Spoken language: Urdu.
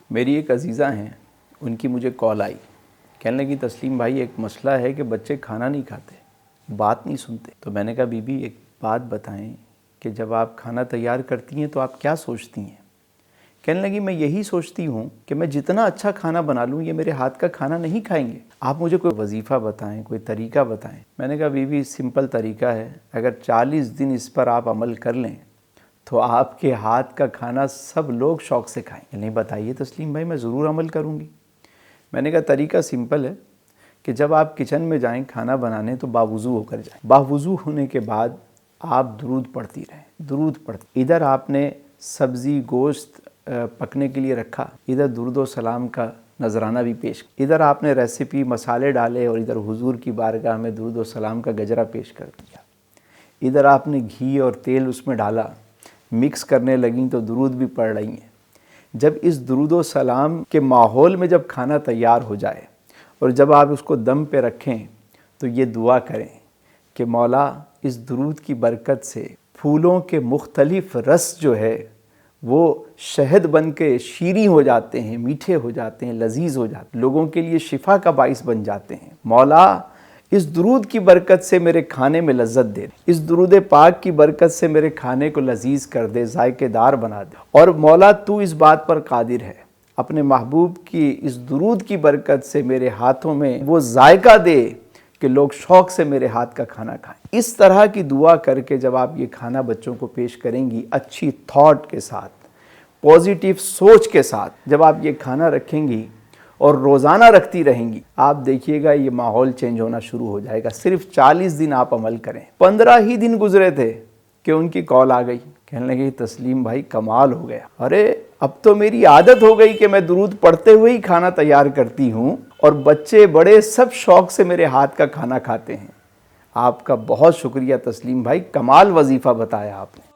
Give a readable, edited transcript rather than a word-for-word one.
میری ایک عزیزہ ہیں، ان کی مجھے کال آئی، کہنے لگی تسلیم بھائی ایک مسئلہ ہے کہ بچے کھانا نہیں کھاتے، بات نہیں سنتے۔ تو میں نے کہا بی بی ایک بات بتائیں کہ جب آپ کھانا تیار کرتی ہیں تو آپ کیا سوچتی ہیں؟ کہنے لگی میں یہی سوچتی ہوں کہ میں جتنا اچھا کھانا بنا لوں یہ میرے ہاتھ کا کھانا نہیں کھائیں گے، آپ مجھے کوئی وظیفہ بتائیں، کوئی طریقہ بتائیں۔ میں نے کہا بی بی سمپل طریقہ ہے، اگر 40 دن اس پر آپ عمل کر لیں تو آپ کے ہاتھ کا کھانا سب لوگ شوق سے کھائیں گے۔ نہیں بتائیے تسلیم بھائی، میں ضرور عمل کروں گی۔ میں نے کہا طریقہ سمپل ہے کہ جب آپ کچن میں جائیں کھانا بنانے تو باوضو ہو کر جائیں، باوضو ہونے کے بعد آپ درود پڑھتی رہیں، درود پڑھتی، ادھر آپ نے سبزی گوشت پکنے کے لیے رکھا، ادھر درود و سلام کا نذرانہ بھی پیش، ادھر آپ نے ریسیپی مسالے ڈالے اور ادھر حضور کی بارگاہ میں درود و سلام کا گجرہ پیش کر دیا، ادھر آپ نے گھی اور تیل اس میں ڈالا، مکس کرنے لگیں تو درود بھی پڑھ رہی ہیں۔ جب اس درود و سلام کے ماحول میں جب کھانا تیار ہو جائے اور جب آپ اس کو دم پہ رکھیں تو یہ دعا کریں کہ مولا اس درود کی برکت سے پھولوں کے مختلف رس جو ہے وہ شہد بن کے شیریں ہو جاتے ہیں، میٹھے ہو جاتے ہیں، لذیذ ہو جاتے ہیں، لوگوں کے لیے شفا کا باعث بن جاتے ہیں۔ مولا اس درود کی برکت سے میرے کھانے میں لذت دے، اس درود پاک کی برکت سے میرے کھانے کو لذیذ کر دے، ذائقے دار بنا دے، اور مولا تو اس بات پر قادر ہے، اپنے محبوب کی اس درود کی برکت سے میرے ہاتھوں میں وہ ذائقہ دے کہ لوگ شوق سے میرے ہاتھ کا کھانا کھائیں۔ اس طرح کی دعا کر کے جب آپ یہ کھانا بچوں کو پیش کریں گی، اچھی تھاٹ کے ساتھ، پازیٹیو سوچ کے ساتھ جب آپ یہ کھانا رکھیں گی اور روزانہ رکھتی رہیں گی، آپ دیکھیے گا یہ ماحول چینج ہونا شروع ہو جائے گا۔ صرف 40 دن آپ عمل کریں۔ 15 ہی دن گزرے تھے کہ ان کی کال آ گئی، کہنے لگے تسلیم بھائی کمال ہو گیا، ارے اب تو میری عادت ہو گئی کہ میں درود پڑھتے ہوئے ہی کھانا تیار کرتی ہوں اور بچے بڑے سب شوق سے میرے ہاتھ کا کھانا کھاتے ہیں۔ آپ کا بہت شکریہ تسلیم بھائی، کمال وظیفہ بتایا آپ نے۔